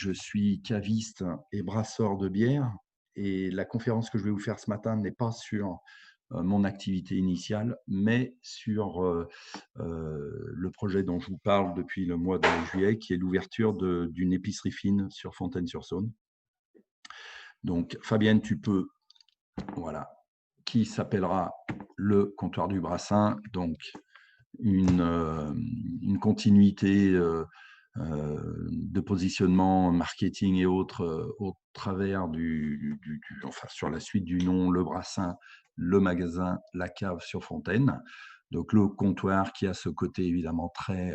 Je suis caviste et brasseur de bière et la conférence que je vais vous faire ce matin n'est pas sur, mon activité initiale, mais sur, le projet dont je vous parle depuis le mois de juillet, qui est l'ouverture d'une épicerie fine sur Fontaine-sur-Saône. Donc Fabienne, tu peux voilà, qui s'appellera le comptoir du Brassin, donc une, une continuité, de positionnement marketing et autres, au travers enfin, sur la suite du nom Le Brassin, le magasin, la cave sur Fontaine. Donc le comptoir qui a ce côté évidemment très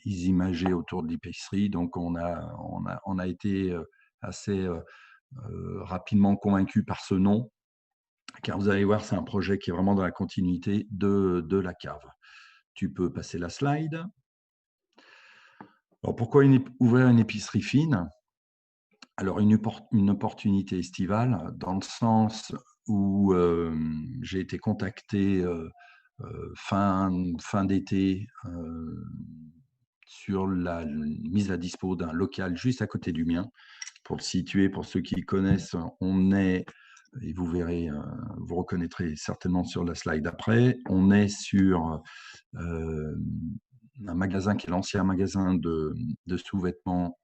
imagé autour de l'épicerie. Donc on a été, assez, rapidement convaincu par ce nom, car vous allez voir, c'est un projet qui est vraiment dans la continuité de la cave. Tu peux passer la slide. Alors pourquoi ouvrir une épicerie fine? Alors une opportunité estivale dans le sens où j'ai été contacté fin d'été sur la mise à dispo d'un local juste à côté du mien. Pour le situer, pour ceux qui connaissent, on est, et vous verrez, vous reconnaîtrez certainement sur la slide après, on est sur un magasin qui est l'ancien magasin de sous-vêtements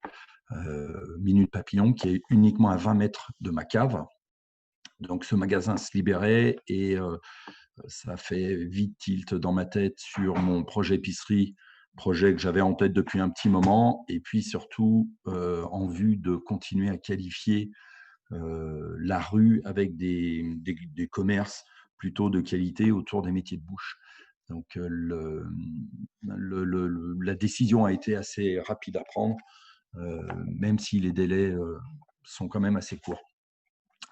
Minute Papillon, qui est uniquement à 20 mètres de ma cave. Donc ce magasin se libérait et ça fait vite tilt dans ma tête sur mon projet épicerie, projet que j'avais en tête depuis un petit moment, et puis surtout en vue de continuer à qualifier la rue avec des commerces plutôt de qualité autour des métiers de bouche. Donc la décision a été assez rapide à prendre, même si les délais sont quand même assez courts.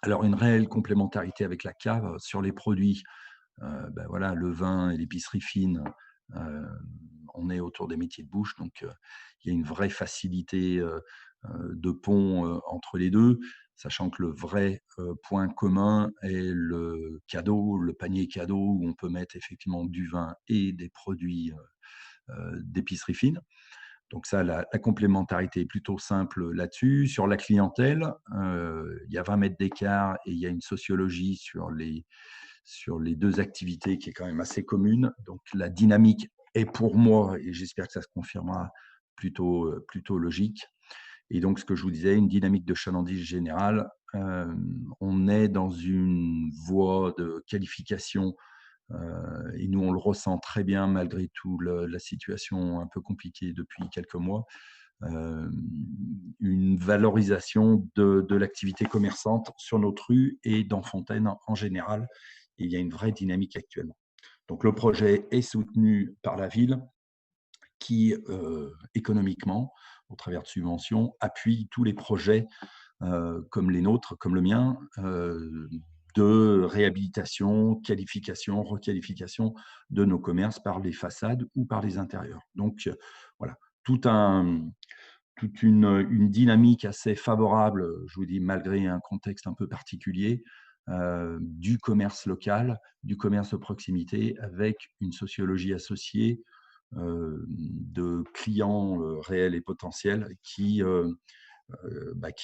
Alors une réelle complémentarité avec la cave sur les produits, ben voilà, le vin et l'épicerie fine, euh, on est autour des métiers de bouche, donc il y a une vraie facilité de pont entre les deux, sachant que le vrai point commun est le cadeau, le panier cadeau, où on peut mettre effectivement du vin et des produits d'épicerie fine. Donc ça, la complémentarité est plutôt simple là-dessus. Sur la clientèle, il y a 20 mètres d'écart et il y a une sociologie sur les deux activités qui est quand même assez commune. Donc la dynamique est pour moi, et j'espère que ça se confirmera, plutôt logique. Et donc ce que je vous disais, une dynamique de chalandise générale. On est dans une voie de qualification et nous, on le ressent très bien malgré tout la situation un peu compliquée depuis quelques mois. Une valorisation de l'activité commerçante sur notre rue et dans Fontaine en général. Et il y a une vraie dynamique actuellement. Donc le projet est soutenu par la ville qui, économiquement, au travers de subventions, appuie tous les projets comme les nôtres, comme le mien, de réhabilitation, qualification, requalification de nos commerces par les façades ou par les intérieurs. Donc voilà, toute une dynamique assez favorable, je vous dis, malgré un contexte un peu particulier, du commerce local, du commerce de proximité, avec une sociologie associée de clients réels et potentiels qui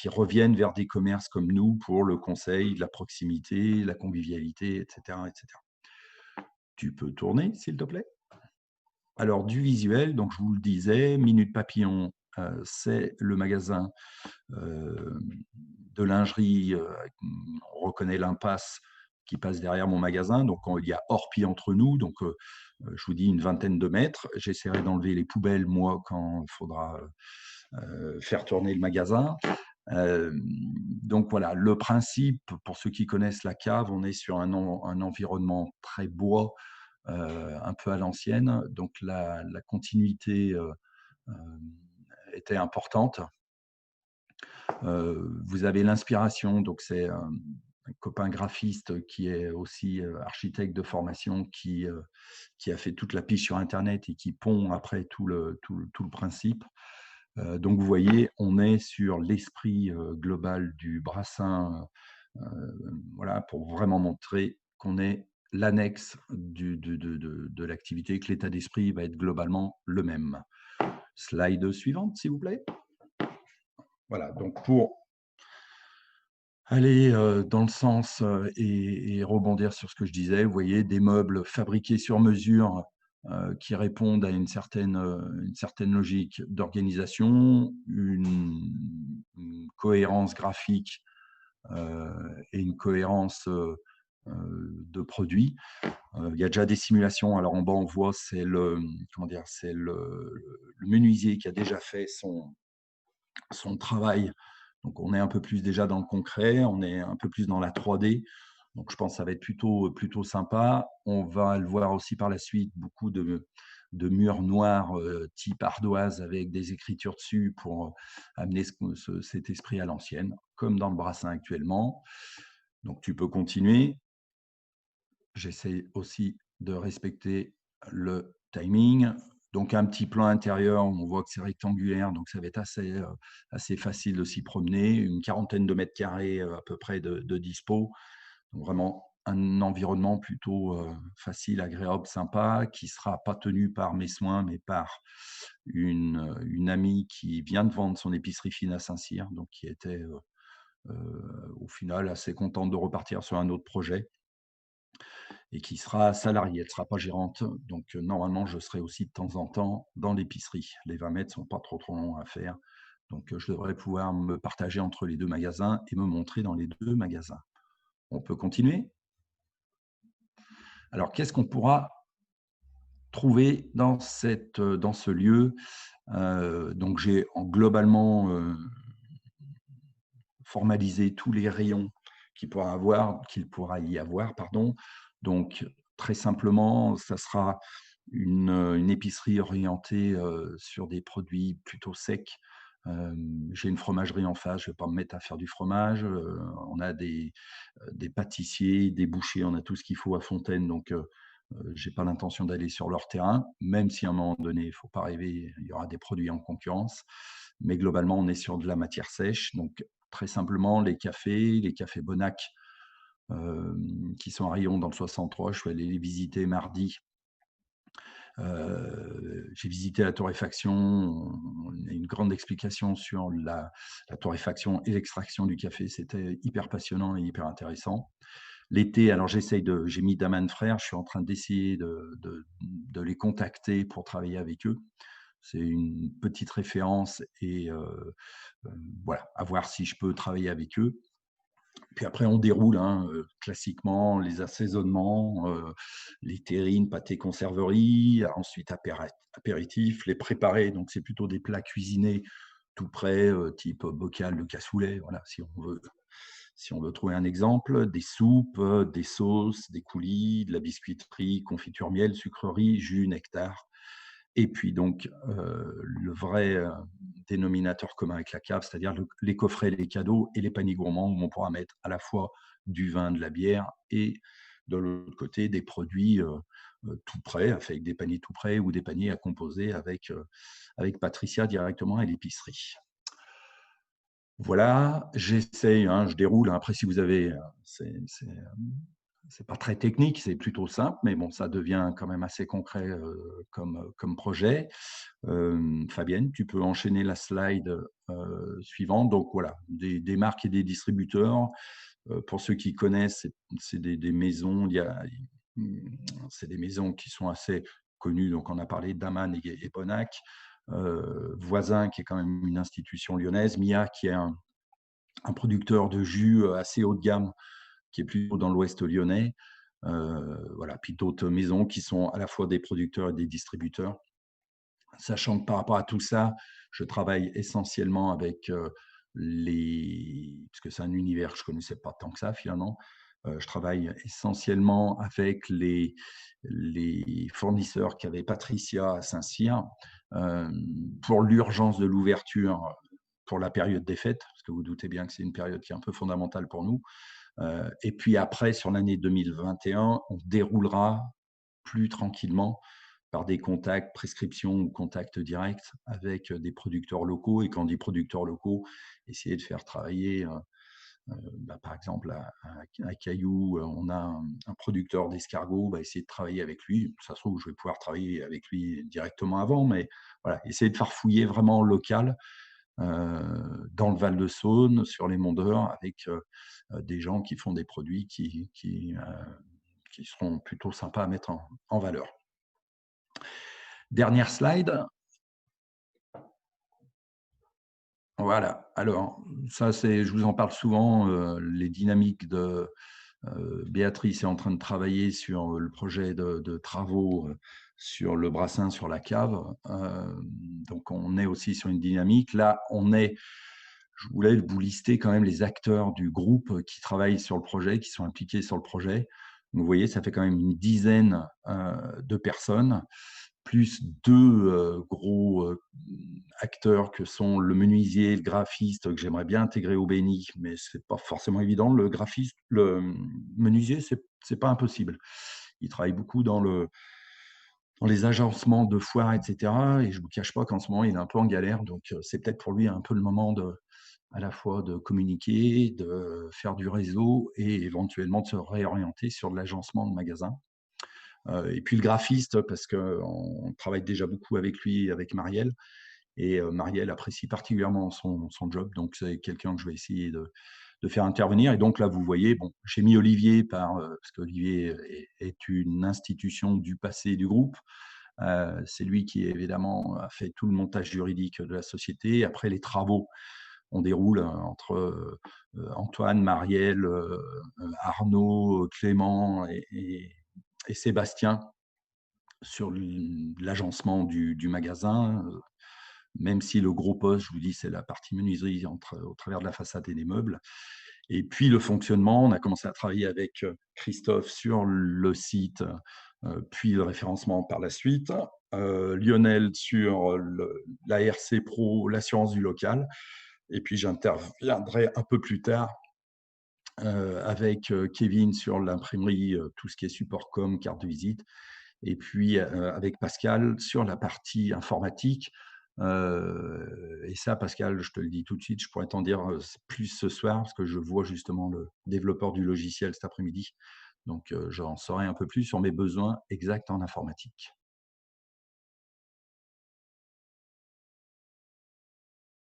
reviennent vers des commerces comme nous pour le conseil, la proximité, la convivialité, etc., etc. Tu peux tourner, s'il te plaît? Alors, du visuel, donc je vous le disais, Minute Papillon, c'est le magasin de lingerie. On reconnaît l'impasse qui passe derrière mon magasin. Donc, il y a Orpi entre nous. Donc, je vous dis une vingtaine de mètres. J'essaierai d'enlever les poubelles, moi, quand il faudra faire tourner le magasin. Donc voilà, le principe, pour ceux qui connaissent la cave, on est sur un environnement très bois, un peu à l'ancienne. Donc la continuité était importante. Vous avez l'inspiration, donc c'est un copain graphiste qui est aussi architecte de formation, qui a fait toute la piste sur Internet et qui pond après tout le principe. Donc vous voyez, on est sur l'esprit global du Brassin, voilà, pour vraiment montrer qu'on est l'annexe de l'activité, que l'état d'esprit va être globalement le même. Slide suivante, s'il vous plaît. Voilà, donc pour aller dans le sens et rebondir sur ce que je disais, vous voyez, des meubles fabriqués sur mesure qui répondent à une certaine logique d'organisation, une cohérence graphique et une cohérence de produits. Il y a déjà des simulations. Alors en bas, on voit, c'est comment dire, c'est le menuisier qui a déjà fait son travail. Donc on est un peu plus déjà dans le concret, on est un peu plus dans la 3D. Donc je pense que ça va être plutôt sympa. On va le voir aussi par la suite, beaucoup de murs noirs type ardoise avec des écritures dessus pour amener cet esprit à l'ancienne, comme dans le Brassin actuellement. Donc tu peux continuer. J'essaie aussi de respecter le timing. Donc un petit plan intérieur, on voit que c'est rectangulaire, donc ça va être assez facile de s'y promener. Une quarantaine de mètres carrés à peu près de dispo. Donc vraiment un environnement plutôt facile, agréable, sympa, qui ne sera pas tenu par mes soins, mais par une amie qui vient de vendre son épicerie fine à Saint-Cyr, donc qui était au final assez contente de repartir sur un autre projet et qui sera salariée. Elle ne sera pas gérante. Donc, normalement, je serai aussi de temps en temps dans l'épicerie. Les 20 mètres ne sont pas trop longs à faire. Donc, je devrais pouvoir me partager entre les deux magasins et me montrer dans les deux magasins. On peut continuer. Alors, qu'est-ce qu'on pourra trouver dans ce lieu? Donc, j'ai globalement formalisé tous les rayons qu'il pourra y avoir. Pardon. Donc, très simplement, ça sera une épicerie orientée sur des produits plutôt secs. J'ai une fromagerie en face, je ne vais pas me mettre à faire du fromage. On a des pâtissiers, des bouchers, on a tout ce qu'il faut à Fontaine. Donc, je n'ai pas l'intention d'aller sur leur terrain, même si à un moment donné, il ne faut pas rêver, il y aura des produits en concurrence. Mais globalement, on est sur de la matière sèche. Donc, très simplement, les cafés Bonac, qui sont à Riom dans le 63. Je suis allé les visiter mardi. J'ai visité la torréfaction. On a une grande explication sur la torréfaction et l'extraction du café. C'était hyper passionnant et hyper intéressant. L'été, alors j'ai mis Daman Frères, je suis en train d'essayer de les contacter pour travailler avec eux. C'est une petite référence et voilà, à voir si je peux travailler avec eux. Puis après, on déroule classiquement les assaisonnements, les terrines, pâtés, conserverie, ensuite apéritifs, les préparés. Donc, c'est plutôt des plats cuisinés tout prêts, type bocal de cassoulet, voilà, si on veut trouver un exemple, des soupes, des sauces, des coulis, de la biscuiterie, confiture miel, sucrerie, jus, nectar. Et puis donc, le vrai dénominateur commun avec la cave, c'est-à-dire les coffrets, les cadeaux et les paniers gourmands où on pourra mettre à la fois du vin, de la bière et de l'autre côté des produits tout prêts, avec des paniers tout prêts ou des paniers à composer avec Patricia directement à l'épicerie. Voilà, j'essaye, je déroule. Après, si vous avez, c'est pas très technique, c'est plutôt simple, mais bon, ça devient quand même assez concret comme projet. Fabienne, tu peux enchaîner la slide suivante. Donc voilà, des marques et des distributeurs. Pour ceux qui connaissent, c'est des maisons. C'est des maisons qui sont assez connues. Donc on a parlé d'Aman et Bonac. Voisin, qui est quand même une institution lyonnaise. Mia, qui est un producteur de jus assez haut de gamme, qui est plutôt dans l'ouest lyonnais. Voilà, puis d'autres maisons qui sont à la fois des producteurs et des distributeurs. Sachant que par rapport à tout ça, je travaille essentiellement avec parce que c'est un univers que je ne connaissais pas tant que ça finalement. Je travaille essentiellement avec les fournisseurs qu'avait Patricia à Saint-Cyr pour l'urgence de l'ouverture pour la période des fêtes, parce que vous doutez bien que c'est une période qui est un peu fondamentale pour nous. Et puis après, sur l'année 2021, on déroulera plus tranquillement par des contacts, prescriptions ou contacts directs avec des producteurs locaux. Et quand on dit producteurs locaux, essayer de faire travailler, par exemple, à Cailloux, on a un producteur d'escargots, essayer de travailler avec lui. Ça se trouve, je vais pouvoir travailler avec lui directement avant, mais voilà, essayer de farfouiller vraiment local dans le Val-de-Saône, sur les Monts d'Or, avec des gens qui font des produits qui seront plutôt sympas à mettre en valeur. Dernière slide. Voilà. Alors, ça, je vous en parle souvent, les dynamiques de Béatrice est en train de travailler sur le projet de travaux sur le Brassin, sur la cave. Donc, on est aussi sur une dynamique. Là, je voulais vous lister quand même les acteurs du groupe qui travaillent sur le projet, qui sont impliqués sur le projet. Vous voyez, ça fait quand même une dizaine de personnes, plus deux gros acteurs que sont le menuisier, le graphiste, que j'aimerais bien intégrer au Béni, mais ce n'est pas forcément évident. Le graphiste, le menuisier, ce n'est pas impossible. Il travaille beaucoup dans les agencements de foires, etc. Et je ne vous cache pas qu'en ce moment, il est un peu en galère. Donc, c'est peut-être pour lui un peu le moment à la fois de communiquer, de faire du réseau et éventuellement de se réorienter sur de l'agencement de magasins. Et puis le graphiste, parce qu'on travaille déjà beaucoup avec lui, avec Marielle. Et Marielle apprécie particulièrement son job. Donc, c'est quelqu'un que je vais essayer de faire intervenir. Et donc là, vous voyez, bon, j'ai mis Olivier parce qu'Olivier est une institution du passé du groupe. C'est lui qui, évidemment, a fait tout le montage juridique de la société. Après, les travaux, on déroule entre Antoine, Marielle, Arnaud, Clément et Sébastien sur l'agencement du magasin. Même si le gros poste, je vous dis, c'est la partie menuiserie au travers de la façade et des meubles. Et puis le fonctionnement, on a commencé à travailler avec Christophe sur le site, puis le référencement par la suite. Lionel sur l'ARC Pro, l'assurance du local. Et puis j'interviendrai un peu plus tard avec Kevin sur l'imprimerie, tout ce qui est support com, carte de visite. Et puis avec Pascal sur la partie informatique. Et ça, Pascal, je te le dis tout de suite, je pourrais t'en dire plus ce soir parce que je vois justement le développeur du logiciel cet après-midi. Donc, j'en saurai un peu plus sur mes besoins exacts en informatique.